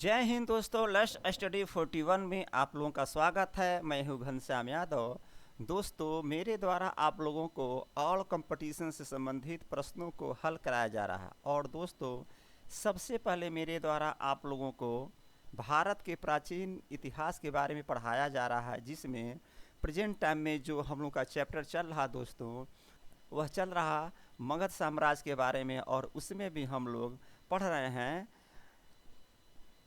जय हिंद दोस्तों, lush study 41 में आप लोगों का स्वागत है। मैं हूं घनश्याम यादव। दोस्तों, मेरे द्वारा आप लोगों को ऑल कंपटीशन से संबंधित प्रश्नों को हल कराया जा रहा है। और दोस्तों, सबसे पहले मेरे द्वारा आप लोगों को भारत के प्राचीन इतिहास के बारे में पढ़ाया जा रहा है, जिसमें प्रेजेंट टाइम में जो हम लोग का चैप्टर चल रहा दोस्तों, वह चल रहा मगध साम्राज्य के बारे में। और उसमें भी हम लोग पढ़ रहे हैं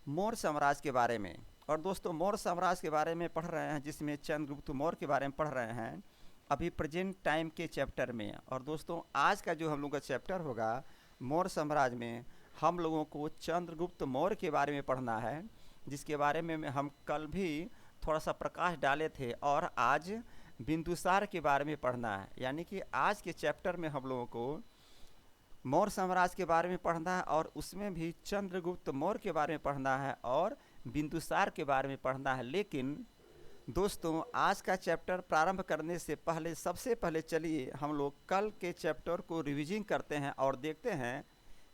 मौर्य साम्राज्य के बारे में। और दोस्तों, मौर्य साम्राज्य के बारे में पढ़ रहे हैं, जिसमें चंद्रगुप्त मौर्य के बारे में पढ़ रहे हैं अभी प्रेजेंट टाइम के चैप्टर में। और दोस्तों, आज का जो हम लोग का चैप्टर होगा मौर्य साम्राज्य में, हम लोगों को चंद्रगुप्त मौर्य के बारे में पढ़ना है, जिसके बारे में हम कल भी थोड़ा सा प्रकाश डाले थे। और आज बिंदुसार के बारे में पढ़ना है, यानी कि आज के चैप्टर में हम लोगों को मौर्य साम्राज्य के बारे में पढ़ना है, और उसमें भी चंद्रगुप्त मौर्य के बारे में पढ़ना है और बिंदुसार के बारे में पढ़ना है। लेकिन दोस्तों, आज का चैप्टर प्रारंभ करने से पहले सबसे पहले चलिए हम लोग कल के चैप्टर को रिविजन करते हैं और देखते हैं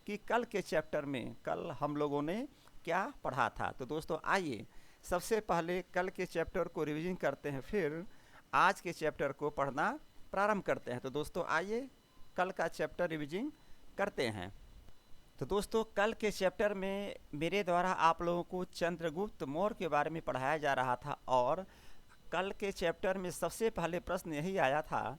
कि कल के चैप्टर में कल हम लोगों ने क्या पढ़ा था। तो दोस्तों, आइए सबसे पहले कल के चैप्टर को रिविजन करते हैं, फिर आज के चैप्टर को पढ़ना प्रारंभ करते हैं। तो दोस्तों, आइए कल का चैप्टर रिविजन करते हैं। तो दोस्तों, कल के चैप्टर में मेरे द्वारा आप लोगों को चंद्रगुप्त मौर्य के बारे में पढ़ाया जा रहा था। और कल के चैप्टर में सबसे पहले प्रश्न यही आया था,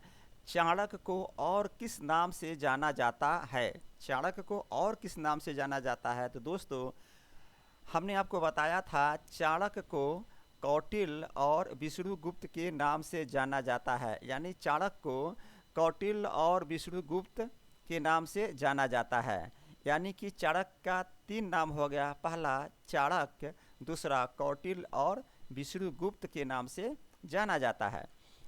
चाणक्य को और किस नाम से जाना जाता है। चाणक्य को और किस नाम से जाना जाता है। तो दोस्तों, हमने आपको बताया था चाणक्य को कौटिल्य और विष्णुगुप्त के नाम से जाना जाता है, यानी चाणक्य को कौटिल्य और विष्णुगुप्त के नाम से जाना जाता है। यानी कि चाणक्य का तीन नाम हो गया, पहला चाणक्य, दूसरा कौटिल्य और विष्णुगुप्त के नाम से जाना जाता है।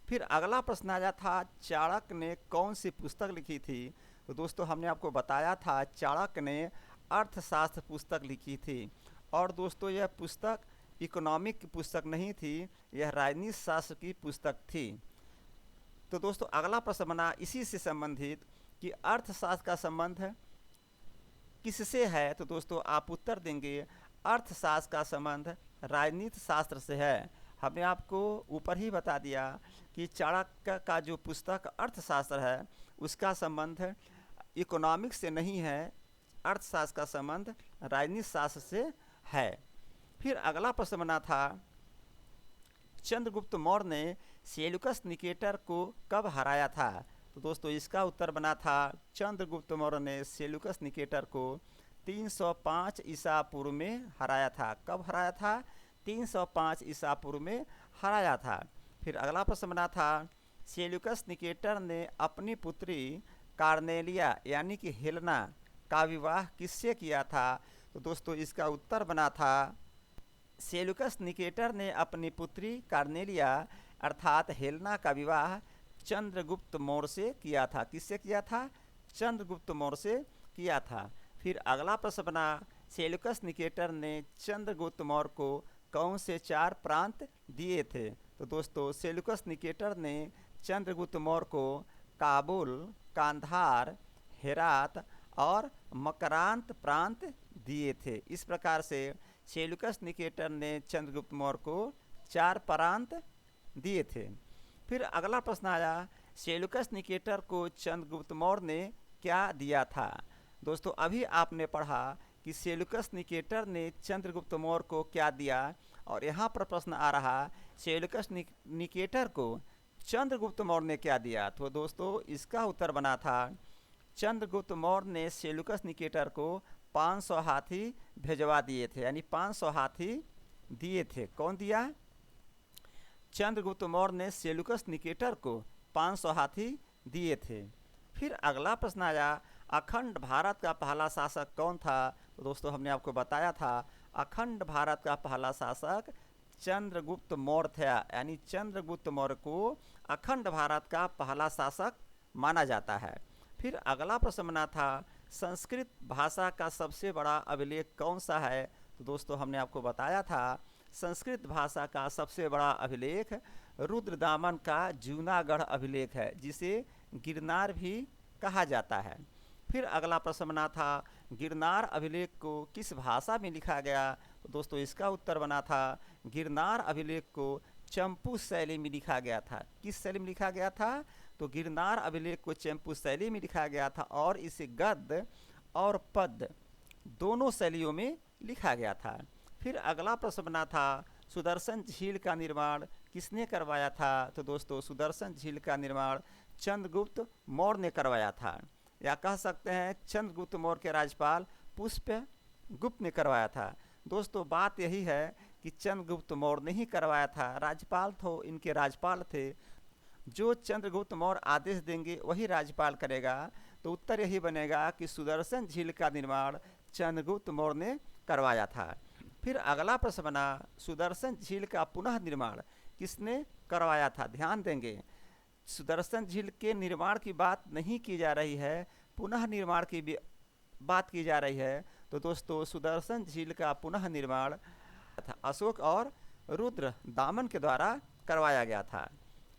फिर अगला प्रश्न आया था, चाणक्य ने कौन सी पुस्तक लिखी थी। तो दोस्तों, हमने आपको बताया था चाणक्य ने अर्थशास्त्र पुस्तक लिखी थी। और दोस्तों, यह पुस्तक इकोनॉमिक की पुस्तक नहीं थी, यह राजनीति शास्त्र की पुस्तक थी। तो दोस्तों, अगला प्रश्न बना इसी से संबंधित कि अर्थशास्त्र का संबंध किससे है। तो दोस्तों, आप उत्तर देंगे अर्थशास्त्र का संबंध राजनीति शास्त्र से है। हमने आपको ऊपर ही बता दिया कि चाणक्य का जो पुस्तक अर्थशास्त्र है उसका संबंध इकोनॉमिक्स से नहीं है, अर्थशास्त्र का संबंध राजनीति शास्त्र से है। फिर अगला प्रश्न बना था, चंद्रगुप्त मौर्य ने सेल्यूकस निकेटर को कब हराया था। तो दोस्तों, इसका उत्तर बना था चंद्रगुप्त मौर्य ने सेल्यूकस निकेटर को 305 ईसा पूर्व में हराया था। कब हराया था? 305 ईसा पूर्व में हराया था। फिर अगला प्रश्न बना था, सेल्यूकस निकेटर ने अपनी पुत्री कार्नेलिया यानी कि हेलेना का विवाह किससे किया था। तो दोस्तों, इसका उत्तर बना था सेल्यूकस निकेटर ने अपनी पुत्री कार्नेलिया अर्थात हेलेना का विवाह चंद्रगुप्त मौर्य से किया था। किससे किया था? चंद्रगुप्त मौर्य से किया था। फिर अगला प्रश्न बना, सेल्यूकस निकेटर ने चंद्रगुप्त मौर्य को कौन से 4 प्रांत दिए थे। तो दोस्तों, सेल्यूकस निकेटर ने चंद्रगुप्त मौर्य को काबुल, कांधार, हेरात और मकरांत प्रांत दिए थे। इस प्रकार से सेल्यूकस निकेटर ने चंद्रगुप्त मौर्य को 4 प्रांत दिए थे। फिर अगला प्रश्न आया, सेल्यूकस निकेटर को चंद्रगुप्त मौर्य ने क्या दिया था। दोस्तों, अभी आपने पढ़ा कि सेल्यूकस निकेटर ने चंद्रगुप्त मौर्य को क्या दिया, और यहाँ पर प्रश्न आ रहा सेल्यूकस निकेटर को चंद्रगुप्त मौर्य ने क्या दिया। तो दोस्तों, इसका उत्तर बना था चंद्रगुप्त मौर्य ने सेल्यूकस निकेटर को 500 हाथी भेजवा दिए थे, यानी 500 हाथी दिए थे। कौन दिया? चंद्रगुप्त मौर्य ने सेल्यूकस निकेटर को 500 हाथी दिए थे। फिर अगला प्रश्न आया, अखंड भारत का पहला शासक कौन था। तो दोस्तों, हमने आपको बताया था अखंड भारत का पहला शासक चंद्रगुप्त मौर्य था, यानी चंद्रगुप्त मौर्य को अखंड भारत का पहला शासक माना जाता है। फिर अगला प्रश्न बना था, संस्कृत भाषा का सबसे बड़ा अभिलेख कौन सा है। तो दोस्तों, हमने आपको बताया था संस्कृत भाषा का सबसे बड़ा अभिलेख रुद्रदामन का जूनागढ़ अभिलेख है, जिसे गिरनार भी कहा जाता है। फिर अगला प्रश्न बना था, गिरनार अभिलेख को किस भाषा में लिखा गया। तो दोस्तों इसका उत्तर बना था गिरनार अभिलेख को चंपू शैली में लिखा गया था। किस शैली में लिखा गया था? तो गिरनार अभिलेख को चंपू शैली में लिखा गया था और इसे गद्य और पद्य दोनों शैलियों में लिखा गया था। फिर अगला प्रश्न बना था सुदर्शन झील का निर्माण किसने करवाया था? तो दोस्तों सुदर्शन झील का निर्माण चंद्रगुप्त मौर्य ने करवाया था, या कह सकते हैं चंद्रगुप्त मौर्य के राज्यपाल पुष्पगुप्त ने करवाया था। दोस्तों बात यही है कि चंद्रगुप्त मौर्य ने ही करवाया था, राज्यपाल तो इनके राज्यपाल थे, जो चंद्रगुप्त मौर्य आदेश देंगे वही राज्यपाल करेगा। तो उत्तर यही बनेगा कि सुदर्शन झील का निर्माण चंद्रगुप्त मौर्य ने करवाया था। फिर अगला प्रश्न बना सुदर्शन झील का पुनः निर्माण किसने करवाया था? ध्यान देंगे, सुदर्शन झील के निर्माण की बात नहीं की जा रही है, पुनः निर्माण की बात की जा रही है। तो दोस्तों सुदर्शन झील का पुनः निर्माण अशोक और रुद्र दामन के द्वारा करवाया गया था।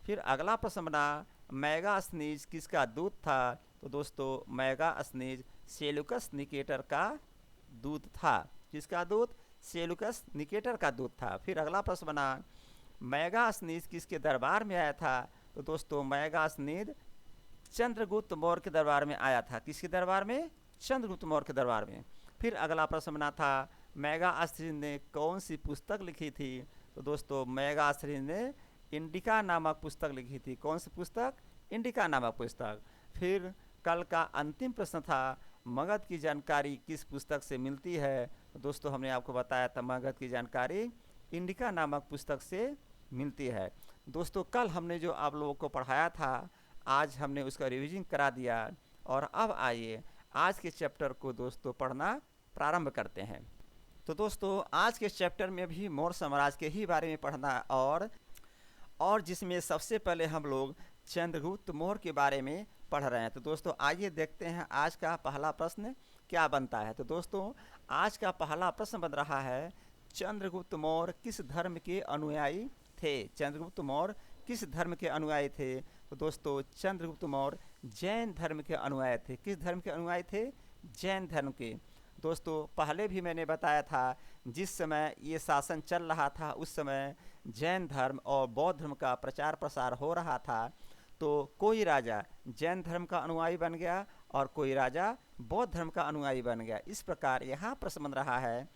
फिर अगला प्रश्न बना मैगास्थनीज किसका दूत था? तो दोस्तों मैगास्थनीज सेल्यूकस निकेटर का दूत था। किसका दूत? सेल्यूकस निकेटर का दूत था। फिर अगला प्रश्न बना मैगास्थनीज किसके दरबार में आया था? तो दोस्तों मैगास्थनीज चंद्रगुप्त मौर्य के दरबार में आया था। किसके दरबार में? चंद्रगुप्त मौर्य के दरबार में। फिर अगला प्रश्न बना था मैगास्थनीज ने कौन सी पुस्तक लिखी थी? तो दोस्तों मैगास्थनीज ने इंडिका नामक पुस्तक लिखी थी। कौन सी पुस्तक? इंडिका नामक पुस्तक। फिर कल का अंतिम प्रश्न था मगध की जानकारी किस पुस्तक से मिलती है? तो दोस्तों हमने आपको बताया था मगध की जानकारी इंडिका नामक पुस्तक से मिलती है। दोस्तों कल हमने जो आप लोगों को पढ़ाया था आज हमने उसका रिवीजन करा दिया, और अब आइए आज के चैप्टर को दोस्तों पढ़ना प्रारंभ करते हैं। तो दोस्तों आज के चैप्टर में भी मौर्य साम्राज्य के ही बारे में पढ़ना है, और जिसमें सबसे पहले हम लोग चंद्रगुप्त मौर्य के बारे में पढ़ रहे हैं। तो दोस्तों आइए देखते हैं आज का पहला प्रश्न क्या बनता है। तो दोस्तों आज का पहला प्रश्न बन रहा है चंद्रगुप्त मौर्य किस धर्म के अनुयायी थे? चंद्रगुप्त मौर्य किस धर्म के अनुयायी थे? तो दोस्तों चंद्रगुप्त मौर्य जैन धर्म के अनुयायी थे। किस धर्म के अनुयायी थे? जैन धर्म के। दोस्तों पहले भी मैंने बताया था जिस समय ये शासन चल रहा था उस समय जैन धर्म और बौद्ध धर्म का प्रचार प्रसार हो रहा था। तो कोई राजा जैन धर्म का अनुयायी बन गया और कोई राजा बौद्ध धर्म का अनुयायी बन गया। इस प्रकार यहाँ प्रश्न बन रहा है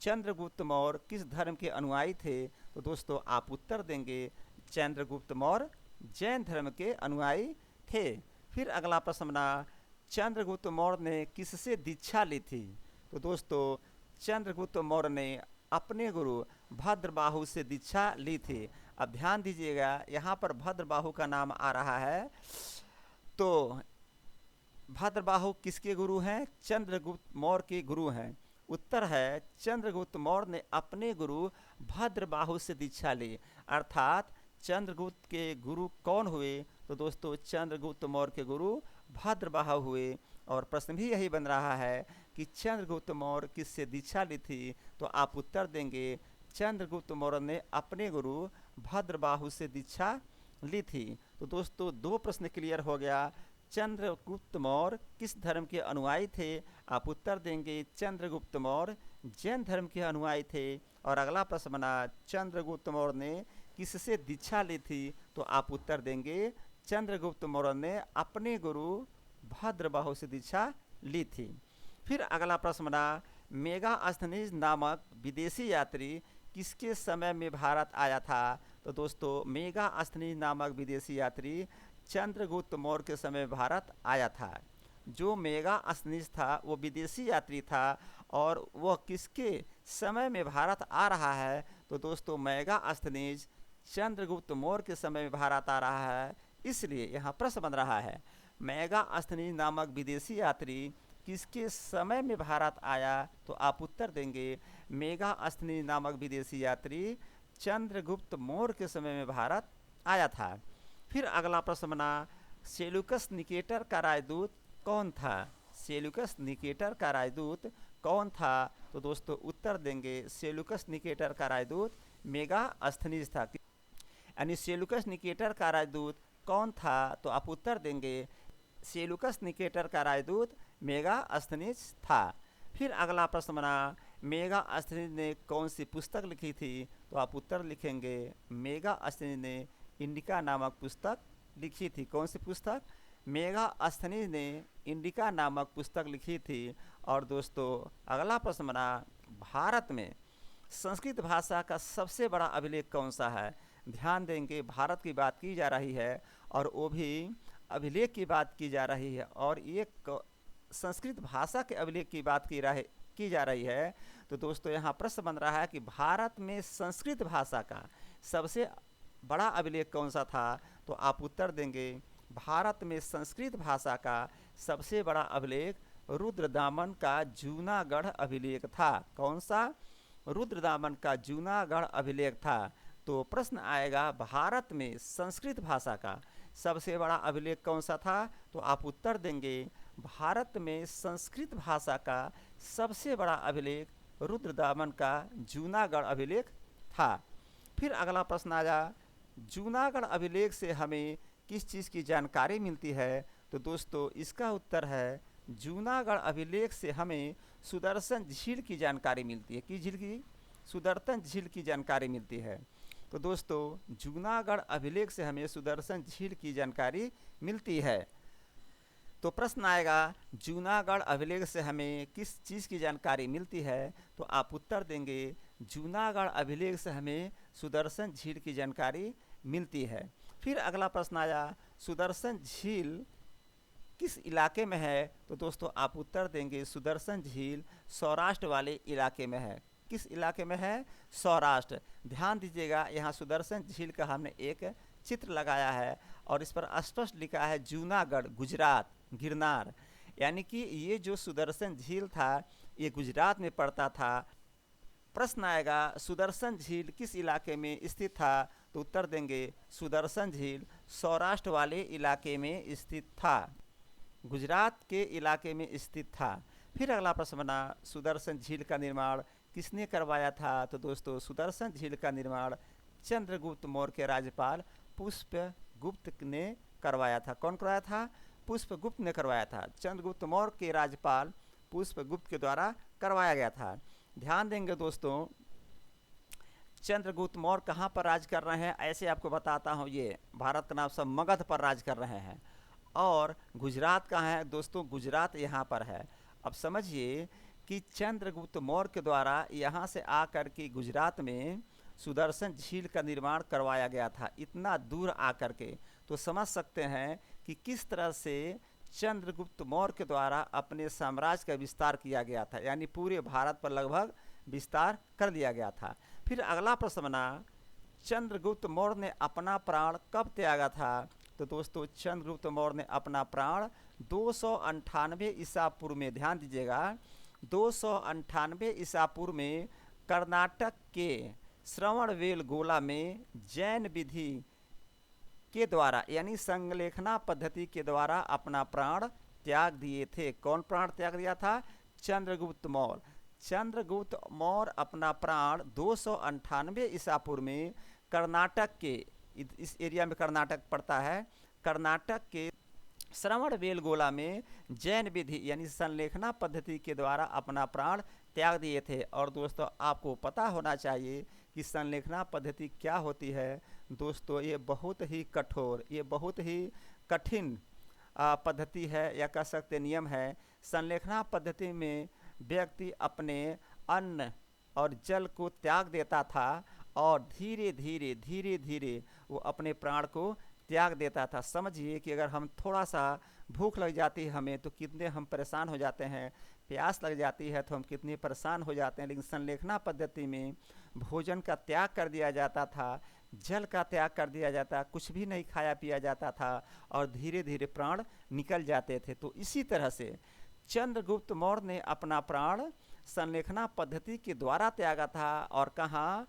चंद्रगुप्त मौर्य किस धर्म के अनुयायी थे? तो दोस्तों आप उत्तर देंगे चंद्रगुप्त मौर्य जैन धर्म के अनुयायी थे। फिर अगला प्रश्न बना चंद्रगुप्त मौर्य ने किससे दीक्षा ली थी? तो दोस्तों चंद्रगुप्त मौर्य ने अपने गुरु भद्रबाहु से दीक्षा ली थी। अब ध्यान दीजिएगा यहाँ पर भद्रबाहु का नाम आ रहा है, तो भद्रबाहु किसके गुरु हैं? चंद्रगुप्त मौर्य के गुरु हैं। उत्तर है चंद्रगुप्त मौर्य ने अपने गुरु भद्रबाहु से दीक्षा ली। अर्थात चंद्रगुप्त के गुरु कौन हुए? तो दोस्तों चंद्रगुप्त मौर्य के गुरु भद्रबाहु हुए। और प्रश्न भी यही बन रहा है कि चंद्रगुप्त मौर्य किससे दीक्षा ली थी? तो आप उत्तर देंगे चंद्रगुप्त मौर्य ने अपने गुरु भद्रबाहु से दीक्षा ली थी। तो दोस्तों दो प्रश्न क्लियर हो गया। चंद्रगुप्त मौर्य किस धर्म के अनुयायी थे? आप उत्तर देंगे चंद्रगुप्त मौर्य जैन धर्म के अनुयायी थे। और अगला प्रश्न बना चंद्रगुप्त मौर्य ने किससे दीक्षा ली थी? तो आप उत्तर देंगे चंद्रगुप्त मौर्य ने अपने गुरु भद्रबाहु से दीक्षा ली थी। फिर अगला प्रश्न बना मेगास्थनीज नामक विदेशी यात्री किसके समय में भारत आया था? तो दोस्तों मेगास्थनीज नामक विदेशी यात्री चंद्रगुप्त मौर्य के समय भारत आया था। जो मेगास्थनीज था वो विदेशी यात्री था और वह किसके समय में भारत आ रहा है? तो दोस्तों मेगास्थनीज चंद्रगुप्त मौर्य के समय में भारत आ रहा है। इसलिए यहाँ प्रश्न बन रहा है मेगास्थनीज नामक विदेशी यात्री किसके समय में भारत आया? तो आप उत्तर देंगे मेगास्थनीज नामक विदेशी यात्री चंद्रगुप्त मौर्य के समय में भारत आया था। फिर अगला प्रश्न बना सेल्यूकस निकेटर का राजदूत कौन था? सेल्यूकस निकेटर का राजदूत कौन था? तो दोस्तों उत्तर देंगे सेल्यूकस निकेटर का राजदूत मेगास्थनीज था। यानी सेल्यूकस निकेटर का राजदूत कौन था? तो आप उत्तर देंगे सेल्यूकस निकेटर का राजदूत मेगास्थनीज था। फिर अगला प्रश्न बना मेगास्थनीज ने कौन सी पुस्तक लिखी थी? तो आप उत्तर लिखेंगे मेगास्थनीज ने इंडिका नामक पुस्तक लिखी थी। कौन सी पुस्तक? मेगास्थनीज ने इंडिका नामक पुस्तक लिखी थी। और दोस्तों अगला प्रश्न बना, भारत में संस्कृत भाषा का सबसे बड़ा अभिलेख कौन सा है? ध्यान देंगे, भारत की बात की जा रही है और वो भी अभिलेख की बात की जा रही है, और ये संस्कृत भाषा के अभिलेख की बात की जा रही है। तो दोस्तों यहाँ प्रश्न बन रहा है कि भारत में संस्कृत भाषा का सबसे बड़ा अभिलेख कौन सा था? तो आप उत्तर देंगे भारत में संस्कृत भाषा का सबसे बड़ा अभिलेख रुद्रदामन का जूनागढ़ अभिलेख था। कौन सा? रुद्रदामन का जूनागढ़ अभिलेख था। तो प्रश्न आएगा भारत में संस्कृत भाषा का सबसे बड़ा अभिलेख कौन सा था? तो आप उत्तर देंगे भारत में संस्कृत भाषा का सबसे बड़ा अभिलेख रुद्रदामन का जूनागढ़ अभिलेख था। फिर अगला प्रश्न आया, जूनागढ़ अभिलेख से हमें किस चीज़ की जानकारी मिलती है? तो दोस्तों इसका उत्तर है जूनागढ़ अभिलेख से हमें सुदर्शन झील की जानकारी मिलती है। किस झील की? सुदर्शन झील की जानकारी मिलती है। तो दोस्तों जूनागढ़ अभिलेख से हमें सुदर्शन झील की जानकारी मिलती है। तो प्रश्न आएगा जूनागढ़ अभिलेख से हमें किस चीज़ की जानकारी मिलती है? तो आप उत्तर देंगे जूनागढ़ अभिलेख से हमें सुदर्शन झील की जानकारी मिलती है। फिर अगला प्रश्न आया, सुदर्शन झील किस इलाके में है? तो दोस्तों आप उत्तर देंगे सुदर्शन झील सौराष्ट्र वाले इलाके में है। किस इलाके में है? सौराष्ट्र। ध्यान दीजिएगा, यहाँ सुदर्शन झील का हमने एक चित्र लगाया है और इस पर स्पष्ट लिखा है जूनागढ़ गुजरात गिरनार, यानी कि ये जो सुदर्शन झील था ये गुजरात में पड़ता था। प्रश्न आएगा सुदर्शन झील किस इलाके में स्थित था? तो उत्तर देंगे सुदर्शन झील सौराष्ट्र वाले इलाके में स्थित था, गुजरात के इलाके में स्थित था। फिर अगला प्रश्न बना, सुदर्शन झील का निर्माण किसने करवाया था? तो दोस्तों सुदर्शन झील का निर्माण चंद्रगुप्त मौर्य के राज्यपाल पुष्पगुप्त ने करवाया था। कौन करवाया था? पुष्पगुप्त ने करवाया था। चंद्रगुप्त मौर्य के राज्यपाल पुष्पगुप्त के द्वारा करवाया गया था। ध्यान देंगे दोस्तों, चंद्रगुप्त मौर्य कहाँ पर राज कर रहे हैं? ऐसे आपको बताता हूँ, ये भारत का नाम सब मगध पर राज कर रहे हैं। और गुजरात कहाँ है? दोस्तों गुजरात यहाँ पर है। अब समझिए कि चंद्रगुप्त मौर्य के द्वारा यहाँ से आकर के गुजरात में सुदर्शन झील का निर्माण करवाया गया था, इतना दूर आकर के। तो समझ सकते हैं कि किस तरह से चंद्रगुप्त मौर्य के द्वारा अपने साम्राज्य का विस्तार किया गया था, यानी पूरे भारत पर लगभग विस्तार कर दिया गया था। फिर अगला प्रश्न बना, चंद्रगुप्त मौर्य ने अपना प्राण कब त्यागा था? तो दोस्तों चंद्रगुप्त मौर्य ने अपना प्राण 298 ईसा पूर्व में, ध्यान दीजिएगा 298 ईसा पूर्व में कर्नाटक के श्रवणबेलगोला में जैन विधि के द्वारा यानी संलेखना पद्धति के द्वारा अपना प्राण त्याग दिए थे। कौन प्राण त्याग दिया था? चंद्रगुप्त मौर्य। चंद्रगुप्त मौर्य अपना प्राण 298 ईसा पूर्व में कर्नाटक के, इस एरिया में कर्नाटक पड़ता है, कर्नाटक के श्रवणबेलगोला में जैन विधि यानी संलेखना पद्धति के द्वारा अपना प्राण त्याग दिए थे। और दोस्तों आपको पता होना चाहिए कि संलेखना पद्धति क्या होती है। दोस्तों ये बहुत ही कठोर, ये बहुत ही कठिन पद्धति है, या कह सकते नियम है। संलेखना पद्धति में व्यक्ति अपने अन्न और जल को त्याग देता था और धीरे धीरे वो अपने प्राण को त्याग देता था। समझिए कि अगर हम थोड़ा सा भूख लग जाती है हमें, तो कितने हम परेशान हो जाते हैं, प्यास लग जाती है तो हम कितने परेशान हो जाते हैं। लेकिन संलेखना पद्धति में भोजन का त्याग कर दिया जाता था, जल का त्याग कर दिया जाता, कुछ भी नहीं खाया पिया जाता था और धीरे धीरे प्राण निकल जाते थे। तो इसी तरह से चंद्रगुप्त मौर्य ने अपना प्राण संलेखना पद्धति के द्वारा त्यागा था। और कहाँ?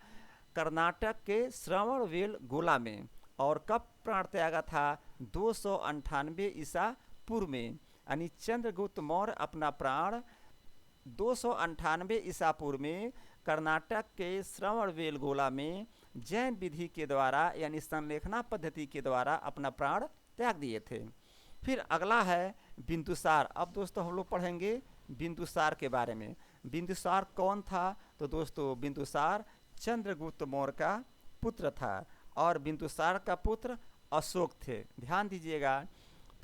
कर्नाटक के श्रवणबेलगोला में। और कब प्राण त्यागा था? 298 ईसा पूर्व में। यानी चंद्रगुप्त मौर्य अपना प्राण 298 ईसा पूर्व में कर्नाटक के श्रवणबेलगोला में जैन विधि के द्वारा यानी संलेखना पद्धति के द्वारा अपना प्राण त्याग दिए थे। फिर अगला है बिंदुसार। अब दोस्तों हम लोग पढ़ेंगे बिंदुसार के बारे में। बिंदुसार कौन था? तो दोस्तों बिंदुसार चंद्रगुप्त मौर्य का पुत्र था और बिंदुसार का पुत्र अशोक थे। ध्यान दीजिएगा,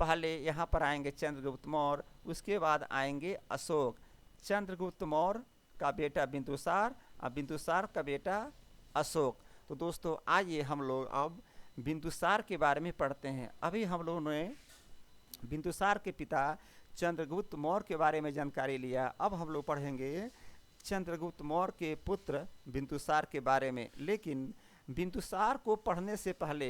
पहले यहाँ पर आएंगे चंद्रगुप्त मौर्य, उसके बाद आएंगे अशोक। चंद्रगुप्त मौर्य का बेटा बिंदुसार और बिंदुसार का बेटा अशोक। तो दोस्तों आइए हम लोग अब बिंदुसार के बारे में पढ़ते हैं। अभी हम लोगों ने बिंदुसार के पिता चंद्रगुप्त मौर्य के बारे में जानकारी लिया। अब हम लोग पढ़ेंगे चंद्रगुप्त मौर्य के पुत्र बिंदुसार के बारे में। लेकिन बिंदुसार को पढ़ने से पहले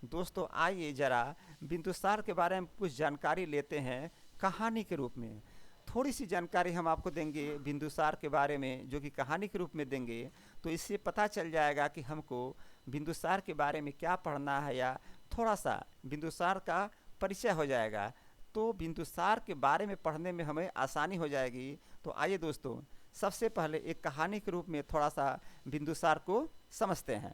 दोस्तों आइए जरा बिंदुसार के बारे में कुछ जानकारी लेते हैं कहानी के रूप में। थोड़ी सी जानकारी हम आपको देंगे बिंदुसार के बारे में, जो कि कहानी के रूप में देंगे, तो इससे पता चल जाएगा कि हमको बिंदुसार के बारे में क्या पढ़ना है, या थोड़ा सा बिंदुसार का परिचय हो जाएगा, तो बिंदुसार के बारे में पढ़ने में हमें आसानी हो जाएगी। तो आइए दोस्तों सबसे पहले एक कहानी के रूप में थोड़ा सा बिंदुसार को समझते हैं।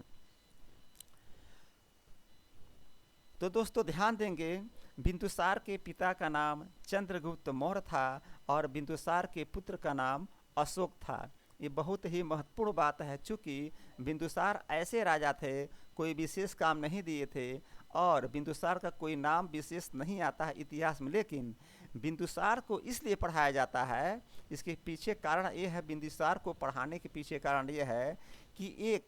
तो दोस्तों ध्यान देंगे, बिंदुसार के पिता का नाम चंद्रगुप्त मौर्य था और बिंदुसार के पुत्र का नाम अशोक था। ये बहुत ही महत्वपूर्ण बात है, चूँकि बिंदुसार ऐसे राजा थे, कोई विशेष काम नहीं दिए थे और बिंदुसार का कोई नाम विशेष नहीं आता है इतिहास में, लेकिन बिंदुसार को इसलिए पढ़ाया जाता है। इसके पीछे कारण ये है, बिंदुसार को पढ़ाने के पीछे कारण ये है कि एक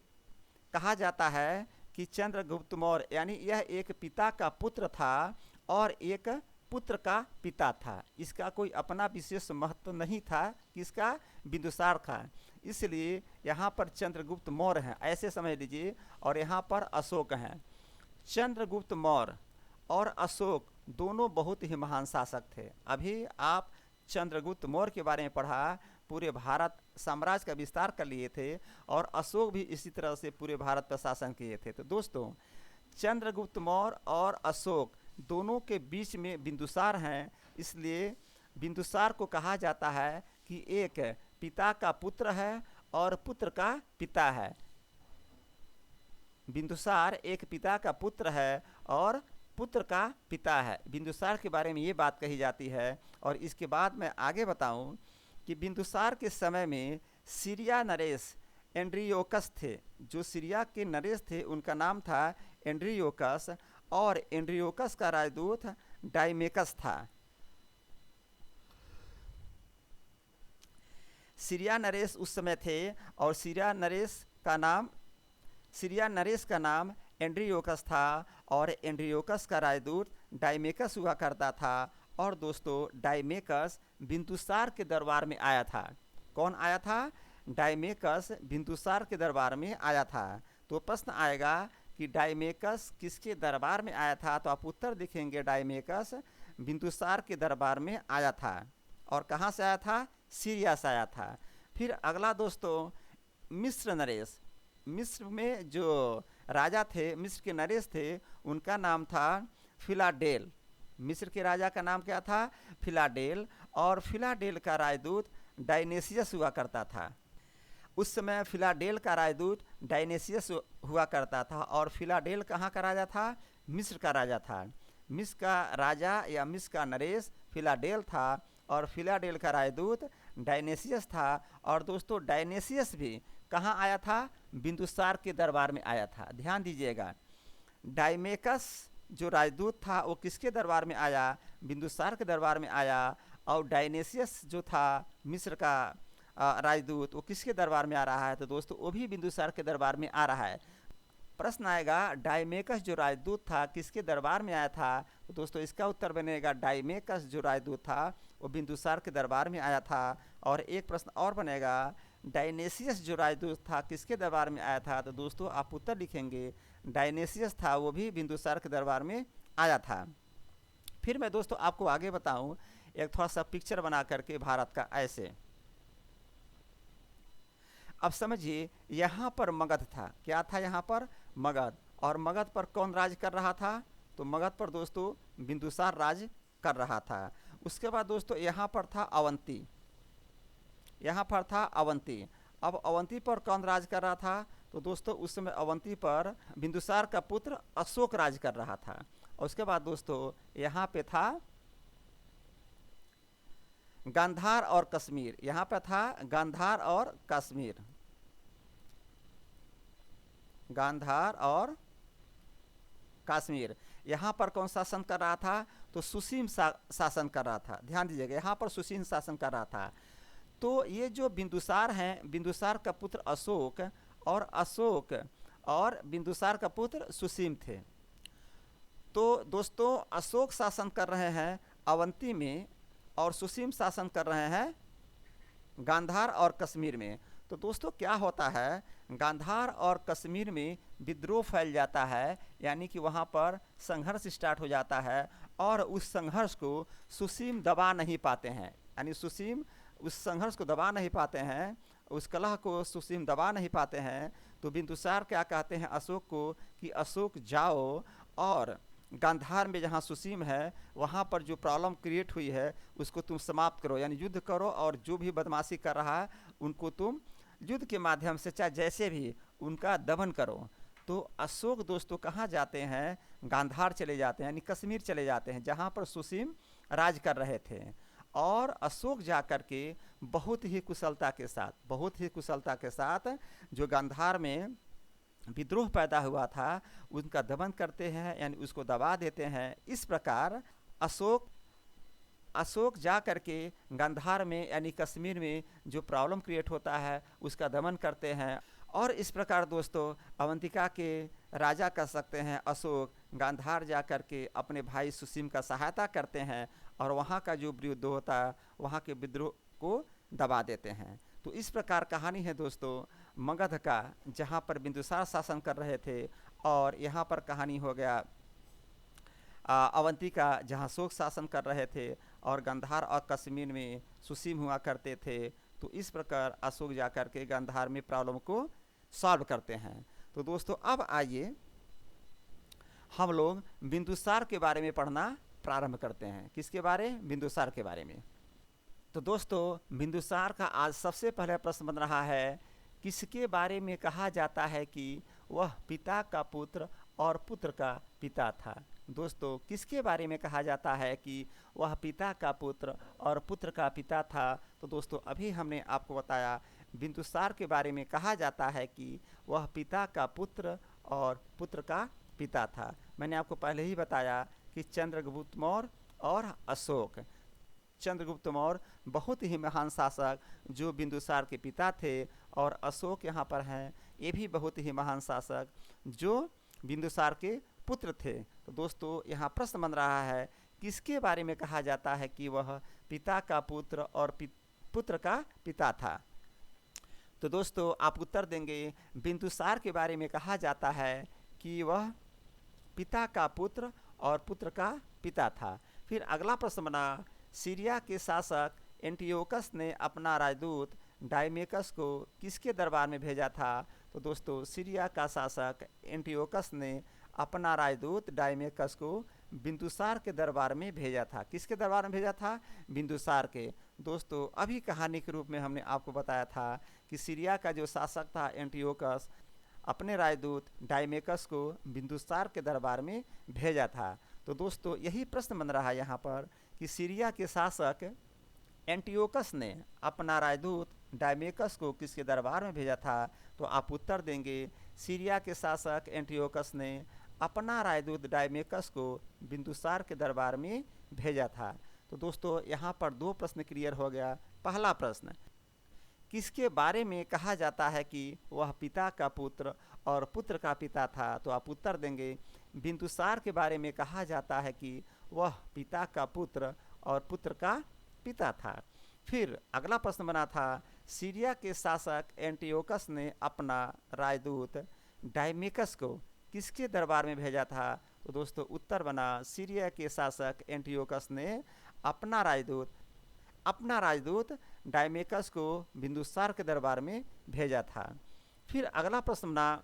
कहा जाता है कि चंद्रगुप्त मौर्य यानी यह एक पिता का पुत्र था और एक पुत्र का पिता था। इसका कोई अपना विशेष महत्व नहीं था, किसका? बिंदुसार का। इसलिए यहाँ पर चंद्रगुप्त मौर्य हैं ऐसे समझ लीजिए, और यहाँ पर अशोक हैं। चंद्रगुप्त मौर्य और अशोक दोनों बहुत ही महान शासक थे। अभी आप चंद्रगुप्त मौर्य के बारे में पढ़ा, पूरे भारत साम्राज्य का विस्तार कर लिए थे, और अशोक भी इसी तरह से पूरे भारत पर शासन किए थे। तो दोस्तों चंद्रगुप्त मौर्य और अशोक दोनों के बीच में बिंदुसार हैं, इसलिए बिंदुसार को कहा जाता है कि एक पिता का पुत्र है और पुत्र का पिता है। बिंदुसार एक पिता का पुत्र है और पुत्र का पिता है। बिंदुसार के बारे में ये बात कही जाती है। और इसके बाद मैं आगे बताऊं कि बिंदुसार के समय में सीरिया नरेश एंड्रियोकस थे। जो सीरिया के नरेश थे उनका नाम था एंड्रियोकस, और एंड्रियोकस का राजदूत डाइमेकस था। सीरिया नरेश उस समय थे और सीरिया नरेश का नाम एंड्रियोकस था और एंड्रियोकस का राजदूत डाइमेकस हुआ करता था। और दोस्तों डाइमेकस बिंदुसार के दरबार में आया था। कौन आया था? डाइमेकस बिंदुसार के दरबार में आया था। तो प्रश्न आएगा कि डाइमेकस किसके दरबार में आया था? तो आप उत्तर लिखेंगे डाइमेकस बिंदुसार के दरबार में आया था। और कहाँ से आया था? सीरिया से आया था। फिर अगला दोस्तों मिस्र नरेश। मिस्र में जो राजा थे, मिस्र के नरेश थे, उनका नाम था फिलाडेल। मिस्र के राजा का नाम क्या था? फिलाडेल। और फिलाडेल का राजदूत डायनेसियस हुआ करता था। उस समय फिलाडेल का राजदूत डायनेसियस हुआ करता था। और फिलाडेल कहाँ का राजा था? मिस्र का राजा था। मिस्र का राजा या मिस्र का नरेश फिलाडेल था और फिलाडेल का राजदूत डायनेसियस था। और दोस्तों डायनेसियस भी कहाँ आया था? बिंदुसार के दरबार में आया था। ध्यान दीजिएगा, डाइमेकस जो राजदूत था वो किसके दरबार में आया? बिंदुसार के दरबार में आया। और डायनेसियस जो था मिस्र का राजदूत, वो किसके दरबार में आ रहा है? तो दोस्तों वो भी बिंदुसार के दरबार में आ रहा है। प्रश्न आएगा डाइमेकस जो राजदूत था किसके दरबार में आया था? तो दोस्तों इसका उत्तर बनेगा डाइमेकस जो राजदूत था वो बिंदुसार के दरबार में आया था। और एक प्रश्न और बनेगा, डायनेसियस जो राजदूत था किसके दरबार में आया था? तो दोस्तों आप उत्तर लिखेंगे डायनेसियस था, वो भी बिंदुसार के दरबार में आया था। फिर मैं दोस्तों आपको आगे बताऊं एक थोड़ा सा पिक्चर बना करके भारत का ऐसे। अब समझिए यहाँ पर मगध था। क्या था यहाँ पर? मगध। और मगध पर कौन राज कर रहा था? तो मगध पर दोस्तों बिंदुसार राज कर रहा था। उसके बाद दोस्तों यहाँ पर था अवंती। यहाँ पर था अवंती। अब अवंती पर कौन राज कर रहा था? तो दोस्तों उस समय अवंती पर बिंदुसार का पुत्र अशोक राज कर रहा था। और उसके बाद दोस्तों यहाँ पे था गांधार और कश्मीर, यहाँ पर था गांधार और कश्मीर, गांधार और कश्मीर। यहाँ पर कौन शासन कर रहा था? तो सुसीम शासन कर रहा था। ध्यान दीजिएगा, यहाँ पर सुसीम शासन कर रहा था। तो ये जो बिंदुसार हैं, बिंदुसार का पुत्र अशोक, और अशोक और बिंदुसार का पुत्र सुसीम थे। तो दोस्तों अशोक शासन कर रहे हैं अवंती में और सुसीम शासन कर रहे हैं गांधार और कश्मीर में। तो दोस्तों क्या होता है, गांधार और कश्मीर में विद्रोह फैल जाता है, यानी कि वहाँ पर संघर्ष स्टार्ट हो जाता है, और उस संघर्ष को सुसीम दबा नहीं पाते हैं, यानी सुसीम उस संघर्ष को दबा नहीं पाते हैं, उस कलह को सुसीम दबा नहीं पाते हैं। तो बिंदुसार क्या कहते हैं अशोक को कि अशोक जाओ और गांधार में जहाँ सुसीम है वहाँ पर जो प्रॉब्लम क्रिएट हुई है उसको तुम समाप्त करो, यानी युद्ध करो, और जो भी बदमाशी कर रहा है उनको तुम युद्ध के माध्यम से चाहे जैसे भी उनका दमन करो। तो अशोक दोस्तों कहाँ जाते हैं? गांधार चले जाते हैं, यानी कश्मीर चले जाते हैं, जहाँ पर सुसीम राज कर रहे थे। और अशोक जा कर के बहुत ही कुशलता के साथ, बहुत ही कुशलता के साथ जो गांधार में विद्रोह पैदा हुआ था उनका दमन करते हैं, यानी उसको दबा देते हैं। इस प्रकार अशोक जा करके गांधार में यानी कश्मीर में जो प्रॉब्लम क्रिएट होता है उसका दमन करते हैं। और इस प्रकार दोस्तों अवंतिका के राजा कह सकते हैं अशोक गांधार जा कर के अपने भाई सुसीम का सहायता करते हैं, और वहाँ का जो विद्रोह होता है वहाँ के विद्रोह को दबा देते हैं। तो इस प्रकार कहानी है दोस्तों मगध का, जहाँ पर बिंदुसार शासन कर रहे थे, और यहाँ पर कहानी हो गया अवंतिका जहाँ अशोक शासन कर रहे थे, और गांधार और कश्मीर में सुसीम हुआ करते थे। तो इस प्रकार अशोक जा कर के गांधार में प्रॉब्लम को सॉल्व करते हैं। तो दोस्तों अब आइए हम लोग बिंदुसार के बारे में पढ़ना प्रारंभ करते हैं। किसके बारे? बिंदुसार के बारे में। तो दोस्तों बिंदुसार का आज सबसे पहले प्रश्न बन रहा है, किसके बारे में कहा जाता है कि वह पिता का पुत्र और पुत्र का पिता था? दोस्तों किसके बारे में कहा जाता है कि वह पिता का पुत्र और पुत्र का पिता था? तो दोस्तों अभी हमने आपको बताया बिंदुसार के बारे में कहा जाता है कि वह पिता का पुत्र और पुत्र का पिता था। मैंने आपको पहले ही बताया कि चंद्रगुप्त मौर्य और अशोक। चंद्रगुप्त मौर्य बहुत ही महान शासक जो बिंदुसार के पिता थे, और अशोक यहाँ पर हैं, ये भी बहुत ही महान शासक जो बिंदुसार के पुत्र थे। तो दोस्तों यहाँ प्रश्न बन रहा है किसके बारे में कहा जाता है कि वह पिता का पुत्र और पुत्र का पिता था? तो दोस्तों आप उत्तर देंगे बिंदुसार के बारे में कहा जाता है कि वह पिता का पुत्र और पुत्र का पिता था। फिर अगला प्रश्न बना, सीरिया के शासक एंटियोकस ने अपना राजदूत डायमेकस को किसके दरबार में भेजा था? तो दोस्तों सीरिया का शासक एंटियोकस ने अपना राजदूत डायमेकस को बिंदुसार के दरबार में भेजा था। किसके दरबार में भेजा था? बिंदुसार के। दोस्तों अभी कहानी के रूप में हमने आपको बताया था कि सीरिया का जो शासक था एंटियोकस अपने राजदूत डायमेकस को बिंदुसार के दरबार में भेजा था। तो दोस्तों यही प्रश्न बन रहा है यहाँ पर कि सीरिया के शासक एंटियोकस ने अपना राजदूत डायमेकस को किसके दरबार में भेजा था? तो आप उत्तर देंगे सीरिया के शासक एंटियोकस ने अपना राजदूत डायमेकस को बिंदुसार के दरबार में भेजा था। तो दोस्तों यहाँ पर दो प्रश्न क्लियर हो गया। पहला प्रश्न, किसके बारे में कहा जाता है कि वह पिता का पुत्र और पुत्र का पिता था? तो आप उत्तर देंगे बिंदुसार के बारे में कहा जाता है कि वह पिता का पुत्र और पुत्र का पिता था। फिर अगला प्रश्न बना था, सीरिया के शासक एंटियोकस ने अपना राजदूत डायमेकस को किसके दरबार में भेजा था? तो दोस्तों उत्तर बना सीरिया के शासक एंटियोकस ने अपना राजदूत डायमेकस को बिंदुसार के दरबार में भेजा था। फिर अगला प्रश्न बना,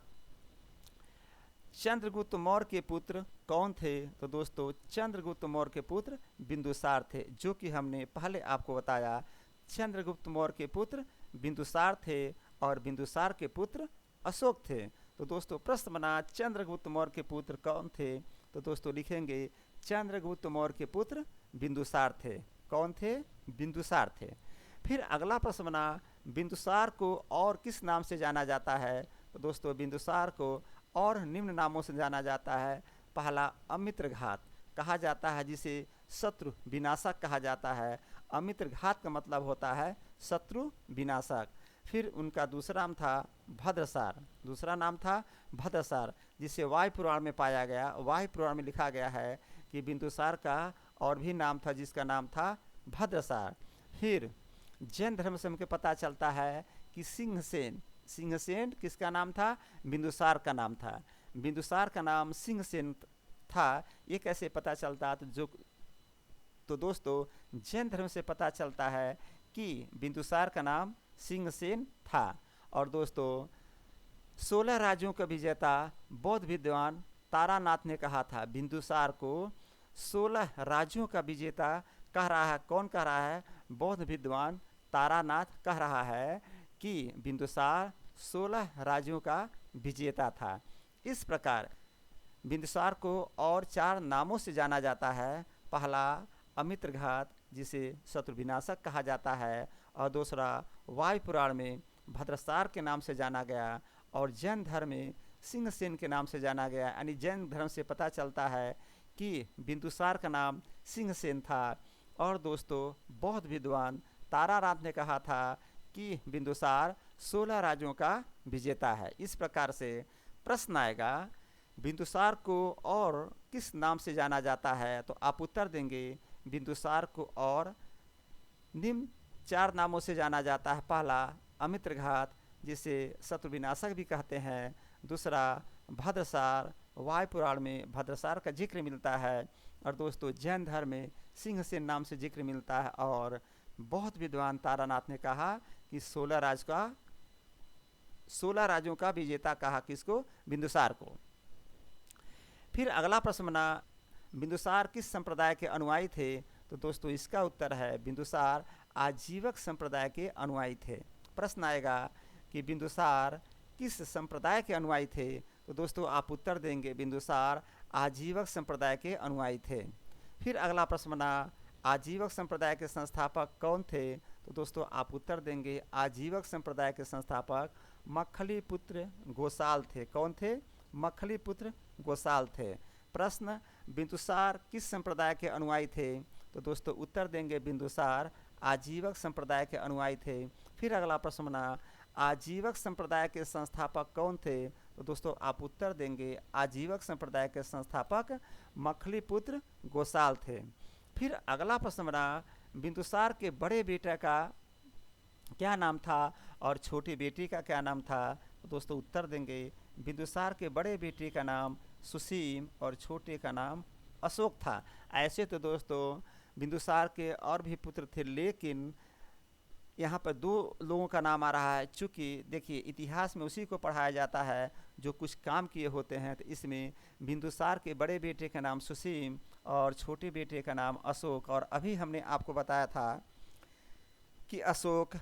चंद्रगुप्त मौर्य के पुत्र कौन थे? तो दोस्तों चंद्रगुप्त मौर्य के पुत्र बिंदुसार थे, जो कि हमने पहले आपको बताया। चंद्रगुप्त मौर्य के पुत्र बिंदुसार थे और बिंदुसार के पुत्र अशोक थे। तो दोस्तों प्रश्न बना चंद्रगुप्त मौर्य के पुत्र कौन थे? तो दोस्तों लिखेंगे चंद्रगुप्त मौर्य के पुत्र बिंदुसार थे। कौन थे? बिंदुसार थे। फिर अगला प्रश्न बना, बिंदुसार को और किस नाम से जाना जाता है? तो दोस्तों बिंदुसार को और निम्न नामों से जाना जाता है। पहला, अमित्रघात कहा जाता है, जिसे शत्रु विनाशक कहा जाता है। अमित्रघात का मतलब होता है शत्रु विनाशक। फिर उनका दूसरा नाम था भद्रसार, दूसरा नाम था भद्रसार, जिसे वायु पुराण में पाया गया। वायु पुराण में लिखा गया है कि बिंदुसार का और भी नाम था, जिसका नाम था भद्रसार। फिर जैन धर्म से हमको पता चलता है कि सिंहसेन, सिंहसेन किसका नाम था? बिंदुसार का नाम था। बिंदुसार का नाम सिंहसेन था। ये कैसे पता चलता? तो दोस्तों जैन धर्म से पता चलता है कि बिंदुसार का नाम सिंहसेन था। और दोस्तों 16 राज्यों का विजेता बौद्ध विद्वान तारानाथ ने कहा था बिंदुसार को 16 राज्यों का विजेता कह रहा है। कौन कह रहा है? बौद्ध विद्वान तारानाथ कह रहा है कि बिंदुसार 16 राज्यों का विजेता था। इस प्रकार बिंदुसार को और 4 नामों से जाना जाता है। पहला, अमित्रघात, जिसे शत्रु विनाशक कहा जाता है। और दूसरा, वायु पुराण में भद्रसार के नाम से जाना गया। और जैन धर्म में सिंहसेन के नाम से जाना गया। यानी जैन धर्म से पता चलता है कि बिंदुसार का नाम सिंहसेन था। और दोस्तों बौद्ध विद्वान तारानाथ ने कहा था कि बिंदुसार 16 राज्यों का विजेता है। इस प्रकार से प्रश्न आएगा, बिंदुसार को और किस नाम से जाना जाता है? तो आप उत्तर देंगे, बिंदुसार को और निम्न 4 नामों से जाना जाता है। पहला, अमित्रघात, जिसे शत्रु विनाशक भी कहते हैं। दूसरा, भद्रसार, वायु पुराण में भद्रसार का जिक्र मिलता है। और दोस्तों जैन धर्म में सिंहसेन नाम से जिक्र मिलता है। और बौद्ध विद्वान तारानाथ ने कहा कि 16 राज्यों का विजेता कहा किसको? बिंदुसार को। फिर अगला प्रश्न बना, बिंदुसार किस संप्रदाय के अनुयायी थे? तो दोस्तों इसका उत्तर है, बिंदुसार आजीवक संप्रदाय के अनुयायी थे। प्रश्न आएगा कि बिंदुसार किस संप्रदाय के अनुयायी थे? तो दोस्तों आप उत्तर देंगे, बिंदुसार आजीवक संप्रदाय के अनुयायी थे। फिर अगला प्रश्न बना, आजीवक संप्रदाय के संस्थापक कौन थे? तो दोस्तों आप उत्तर देंगे, आजीवक संप्रदाय के संस्थापक मखलीपुत्र गोसाल थे। कौन थे? मखलीपुत्र गोसाल थे। प्रश्न, बिंदुसार किस संप्रदाय के अनुयायी थे? तो दोस्तों उत्तर देंगे, बिंदुसार आजीवक संप्रदाय के अनुयायी थे। फिर अगला प्रश्न बना, आजीवक संप्रदाय के संस्थापक कौन थे? तो दोस्तों आप उत्तर देंगे, आजीवक संप्रदाय के संस्थापक मखलीपुत्र गोसाल थे। फिर अगला प्रश्न बना, बिंदुसार के बड़े बेटे का क्या नाम था और छोटी बेटी का क्या नाम था? तो दोस्तों उत्तर देंगे, बिंदुसार के बड़े बेटे का नाम सुसीम और छोटे का नाम अशोक था। ऐसे तो दोस्तों बिंदुसार के और भी पुत्र थे, लेकिन यहाँ पर 2 लोगों का नाम आ रहा है। चूँकि देखिए इतिहास में उसी को पढ़ाया जाता है जो कुछ काम किए होते हैं। तो इसमें बिंदुसार के बड़े बेटे का नाम सुसीम और छोटे बेटे का नाम अशोक। और अभी हमने आपको बताया था कि अशोक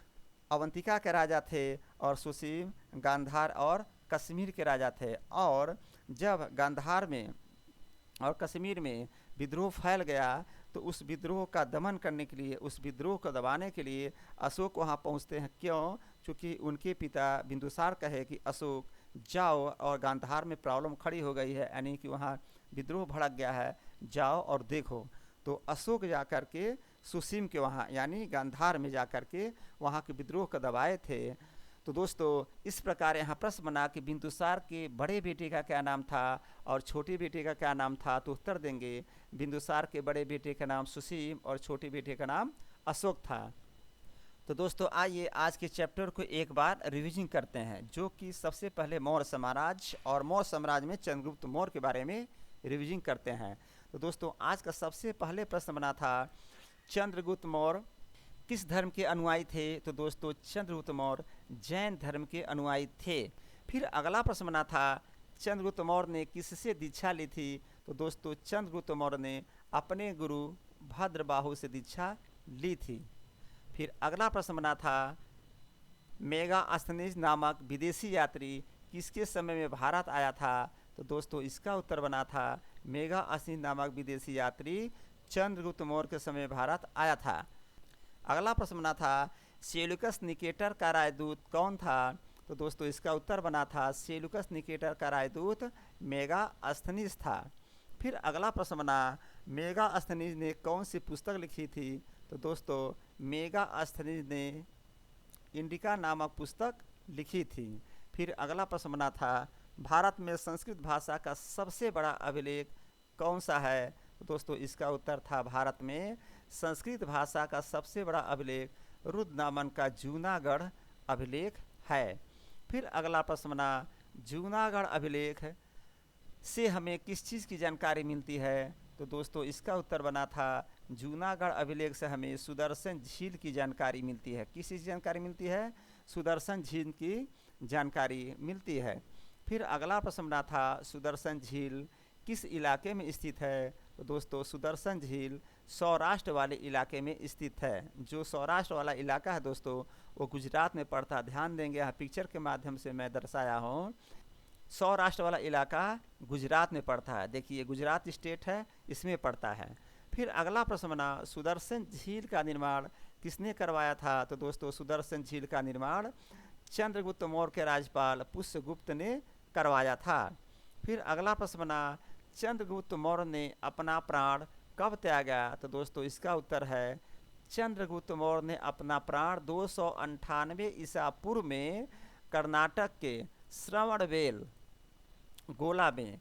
अवंतिका के राजा थे और सुसीम गांधार और कश्मीर के राजा थे। और जब गांधार में और कश्मीर में विद्रोह फैल गया तो उस विद्रोह का दमन करने के लिए, उस विद्रोह को दबाने के लिए अशोक वहाँ पहुँचते हैं। क्यों? क्योंकि उनके पिता बिंदुसार कहे कि अशोक जाओ, और गांधार में प्रॉब्लम खड़ी हो गई है, यानी कि वहाँ विद्रोह भड़क गया है, जाओ और देखो। तो अशोक जा कर के सुसीम के वहाँ यानी गांधार में जा कर के वहाँ के विद्रोह को दबाए थे। तो दोस्तों इस प्रकार यहाँ प्रश्न बना कि बिंदुसार के बड़े बेटे का क्या नाम था और छोटे बेटे का क्या नाम था? तो उत्तर देंगे, बिंदुसार के बड़े बेटे का नाम सुसीम और छोटे बेटे का नाम अशोक था। तो दोस्तों आइए आज के चैप्टर को एक बार रिविजन करते हैं, जो कि सबसे पहले मौर्य साम्राज्य और मौर्य साम्राज्य में चंद्रगुप्त मौर्य के बारे में रिविजन करते हैं। तो दोस्तों आज का सबसे पहले प्रश्न बना था, चंद्रगुप्त मौर्य किस धर्म के अनुयायी थे? तो दोस्तों चंद्रगुप्त मौर्य जैन धर्म के अनुयायी थे। फिर अगला प्रश्न बना था, चंद्रगुप्त मौर्य ने किससे दीक्षा ली थी? तो दोस्तों चंद्रगुप्त मौर्य ने अपने गुरु भद्रबाहु से दीक्षा ली थी। फिर अगला प्रश्न बना था, मेगास्थनीज नामक विदेशी यात्री किसके समय में भारत आया था? तो दोस्तों इसका उत्तर बना था, मेगास्थनीज नामक विदेशी यात्री चंद्रगुप्त मौर्य के समय भारत आया था। अगला प्रश्न बना था सेल्यूकस निकेटर का राजदूत कौन था? तो दोस्तों इसका उत्तर बना था सेल्यूकस निकेटर का राजदूत मेगास्थनीज था। फिर अगला प्रश्न बना मेगास्थनीज ने कौन सी पुस्तक लिखी थी? तो दोस्तों मेगास्थनीज ने इंडिका नामक पुस्तक लिखी थी। फिर अगला प्रश्न बना था भारत में संस्कृत भाषा का सबसे बड़ा अभिलेख कौन सा है? तो दोस्तों इसका उत्तर था भारत में संस्कृत भाषा का सबसे बड़ा अभिलेख रुद्रनामन का जूनागढ़ अभिलेख है। फिर अगला प्रश्न बना जूनागढ़ अभिलेख से हमें किस चीज़ की जानकारी मिलती है? तो दोस्तों इसका उत्तर बना था जूनागढ़ अभिलेख से हमें सुदर्शन झील की जानकारी मिलती है। किस चीज़ की जानकारी मिलती है? सुदर्शन झील की जानकारी मिलती है। फिर अगला प्रश्न बना था सुदर्शन झील किस इलाके में स्थित है? तो दोस्तों सुदर्शन झील सौराष्ट्र वाले इलाके में स्थित है। जो सौराष्ट्र वाला इलाका है दोस्तों वो गुजरात में पड़ता है। ध्यान देंगे यहाँ पिक्चर के माध्यम से मैं दर्शाया हूँ। सौराष्ट्र वाला इलाका गुजरात में पड़ता है। देखिए गुजरात स्टेट है, इसमें पड़ता है। फिर अगला प्रश्न बना सुदर्शन झील का निर्माण किसने करवाया था? तो दोस्तों सुदर्शन झील का निर्माण चंद्रगुप्त मौर्य के राज्यपाल पुष्यगुप्त ने करवाया था। फिर अगला प्रश्न बना चंद्रगुप्त मौर्य ने अपना प्राण कब त्यागा? तो दोस्तों इसका उत्तर है चंद्रगुप्त मौर्य ने अपना प्राण 298 ईसा पूर्व में कर्नाटक के श्रवणबेल गोला में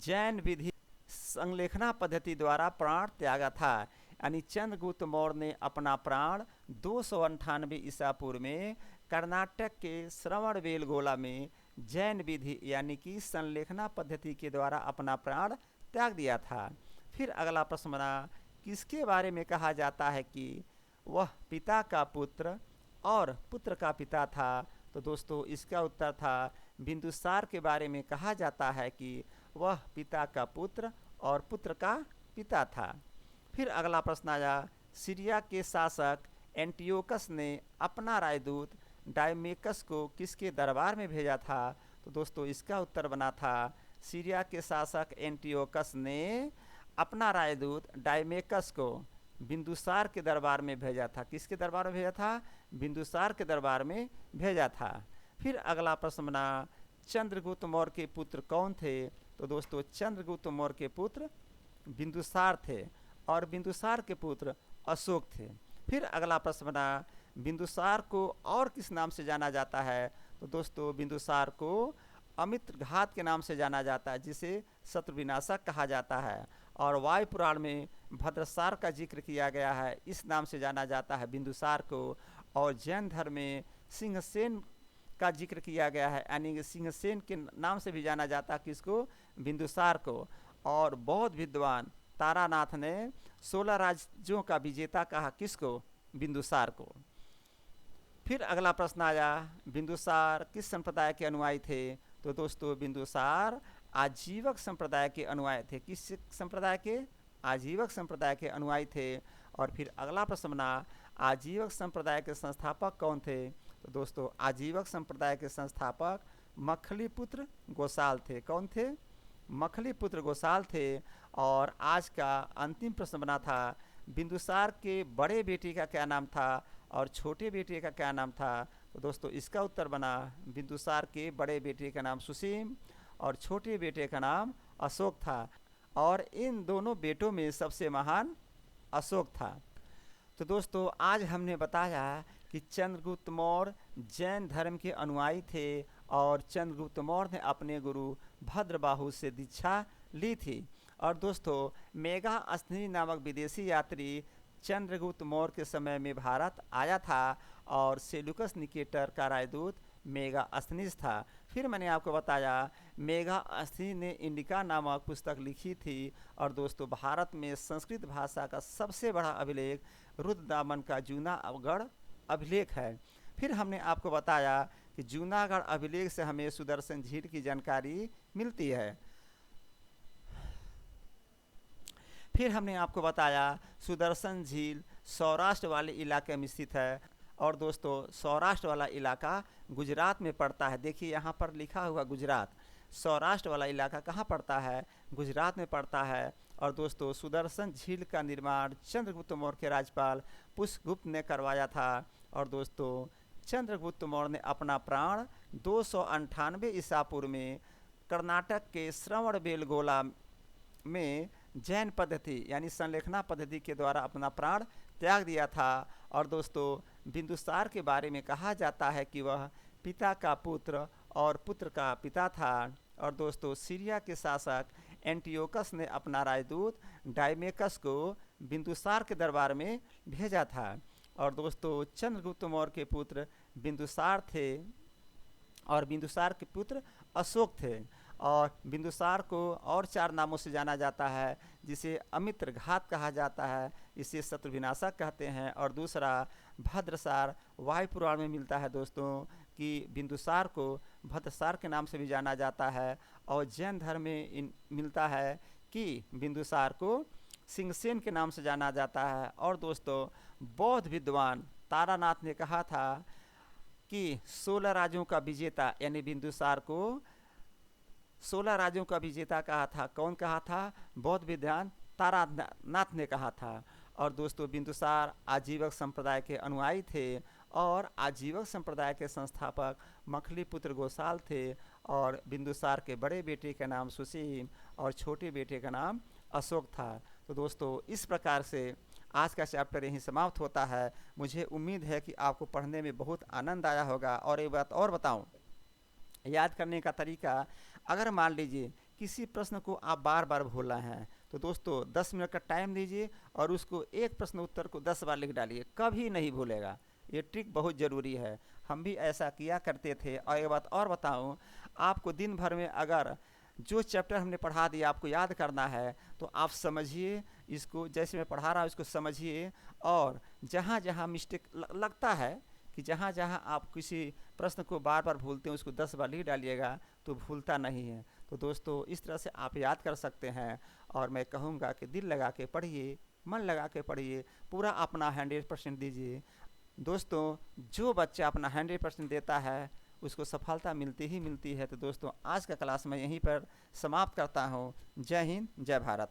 जैन विधि संलेखना पद्धति द्वारा प्राण त्यागा था। यानी चंद्रगुप्त मौर्य ने अपना प्राण 298 ईसा पूर्व में कर्नाटक के श्रवणबेल गोला में जैन विधि यानी कि संलेखना पद्धति के द्वारा अपना प्राण त्याग दिया था। फिर अगला प्रश्न बना किसके बारे में कहा जाता है कि वह पिता का पुत्र और पुत्र का पिता था? तो दोस्तों इसका उत्तर था बिंदुसार के बारे में कहा जाता है कि वह पिता का पुत्र और पुत्र का पिता था। फिर अगला प्रश्न आया सीरिया के शासक एंटियोकस ने अपना राजदूत डायमेकस को किसके दरबार में भेजा था? तो दोस्तों इसका उत्तर बना था सीरिया के शासक एंटियोकस ने अपना राजदूत डायमेकस को बिंदुसार के दरबार में भेजा था। किसके दरबार में भेजा था? बिंदुसार के दरबार में भेजा था। फिर अगला प्रश्न बना चंद्रगुप्त मौर्य के पुत्र कौन थे? तो दोस्तों चंद्रगुप्त मौर्य के पुत्र बिंदुसार थे और बिंदुसार के पुत्र अशोक थे। फिर अगला प्रश्न बना बिंदुसार को और किस नाम से जाना जाता है? तो दोस्तों बिंदुसार को अमित्रघात के नाम से जाना जाता है, जिसे शत्रु विनाशक कहा जाता है। और वायु पुराण में भद्रसार का जिक्र किया गया है, इस नाम से जाना जाता है बिंदुसार को। और जैन धर्म में सिंहसेन का जिक्र किया गया है, यानी सिंहसेन के नाम से भी जाना जाता है किसको? बिंदुसार को। और बौद्ध विद्वान तारानाथ ने 16 राज्यों का विजेता कहा किसको? बिंदुसार को। फिर अगला प्रश्न आया बिंदुसार किस संप्रदाय के अनुयायी थे? तो दोस्तों बिंदुसार आजीवक संप्रदाय के अनुयायी थे। किस संप्रदाय के? आजीवक संप्रदाय के अनुयायी थे। और फिर अगला प्रश्न बना आजीवक संप्रदाय के संस्थापक कौन थे? तो दोस्तों आजीवक संप्रदाय के संस्थापक मखलीपुत्र गोसाल थे। कौन थे? मखलीपुत्र गोसाल थे। और आज का अंतिम प्रश्न बना था बिंदुसार के बड़े बेटे का क्या नाम था और छोटे बेटे का क्या नाम था? तो दोस्तों इसका उत्तर बना बिंदुसार के बड़े बेटे का नाम सुसीम और छोटे बेटे का नाम अशोक था। और इन दोनों बेटों में सबसे महान अशोक था। तो दोस्तों आज हमने बताया कि चंद्रगुप्त मौर्य जैन धर्म के अनुयायी थे और चंद्रगुप्त मौर्य ने अपने गुरु भद्रबाहु से दीक्षा ली थी। और दोस्तों मेगास्थनी नामक विदेशी यात्री चंद्रगुप्त मौर्य के समय में भारत आया था और सेल्यूकस निकेटर का राजदूत मेगास्थनीज था। फिर मैंने आपको बताया मेगास्थनीज ने इंडिका नामक पुस्तक लिखी थी। और दोस्तों भारत में संस्कृत भाषा का सबसे बड़ा अभिलेख रुद्रनामन का जूनागढ़ अभिलेख है। फिर हमने आपको बताया कि जूनागढ़ अभिलेख से हमें सुदर्शन झील की जानकारी मिलती है। फिर हमने आपको बताया सुदर्शन झील सौराष्ट्र वाले इलाके में स्थित है। और दोस्तों सौराष्ट्र वाला इलाका गुजरात में पड़ता है। देखिए यहाँ पर लिखा हुआ गुजरात। सौराष्ट्र वाला इलाका कहाँ पड़ता है? गुजरात में पड़ता है। और दोस्तों सुदर्शन झील का निर्माण चंद्रगुप्त मौर्य के राजपाल पुष्यगुप्त ने करवाया था। और दोस्तों चंद्रगुप्त मौर्य ने अपना प्राण 298 ईसा पूर्व में कर्नाटक के श्रवणबेलगोला में जैन पद्धति यानी संलेखना पद्धति के द्वारा अपना प्राण त्याग दिया था। और दोस्तों बिंदुसार के बारे में कहा जाता है कि वह पिता का पुत्र और पुत्र का पिता था। और दोस्तों सीरिया के शासक एंटियोकस ने अपना राजदूत डायमेकस को बिंदुसार के दरबार में भेजा था। और दोस्तों चंद्रगुप्त मौर्य के पुत्र बिंदुसार थे और बिंदुसार के पुत्र अशोक थे। और बिंदुसार को और 4 नामों से जाना जाता है, जिसे अमित्रघात कहा जाता है, इसे शत्रुविनाशक कहते हैं। और दूसरा भद्रसार वायु पुराण में मिलता है दोस्तों कि बिंदुसार को भद्रसार के नाम से भी जाना जाता है। और जैन धर्म में मिलता है कि बिंदुसार को सिंहसेन के नाम से जाना जाता है। और दोस्तों बौद्ध विद्वान तारानाथ ने कहा था कि 16 राज्यों का विजेता यानी बिंदुसार को 16 राज्यों का विजेता कहा था। कौन कहा था? बौद्ध विद्वान तारानाथ ने कहा था। और दोस्तों बिंदुसार आजीवक संप्रदाय के अनुयायी थे और आजीवक संप्रदाय के संस्थापक मखलीपुत्र गोसाल थे। और बिंदुसार के बड़े बेटे का नाम सुसीम और छोटे बेटे का नाम अशोक था। तो दोस्तों इस प्रकार से आज का चैप्टर यहीं समाप्त होता है। मुझे उम्मीद है कि आपको पढ़ने में बहुत आनंद आया होगा। और एक बात और बताऊं, याद करने का तरीका, अगर मान लीजिए किसी प्रश्न को आप बार बार भूल रहे हैं तो दोस्तों 10 मिनट का टाइम दीजिए और उसको एक प्रश्न उत्तर को 10 बार लिख डालिए, कभी नहीं भूलेगा। ये ट्रिक बहुत ज़रूरी है, हम भी ऐसा किया करते थे। और एक बात और बताऊं, आपको दिन भर में अगर जो चैप्टर हमने पढ़ा दिया आपको याद करना है तो आप समझिए इसको, जैसे मैं पढ़ा रहा हूँ इसको समझिए। और जहाँ जहाँ मिस्टेक लगता है कि जहाँ जहाँ आप किसी प्रश्न को बार बार भूलते हैं उसको 10 बार लिख डालिएगा तो भूलता नहीं है। तो दोस्तों इस तरह से आप याद कर सकते हैं। और मैं कहूँगा कि दिल लगा के पढ़िए, मन लगा के पढ़िए, पूरा अपना 100% दीजिए। दोस्तों जो बच्चा अपना 100% देता है उसको सफलता मिलती ही मिलती है। तो दोस्तों आज का क्लास मैं यहीं पर समाप्त करता हूँ। जय हिंद, जय भारत।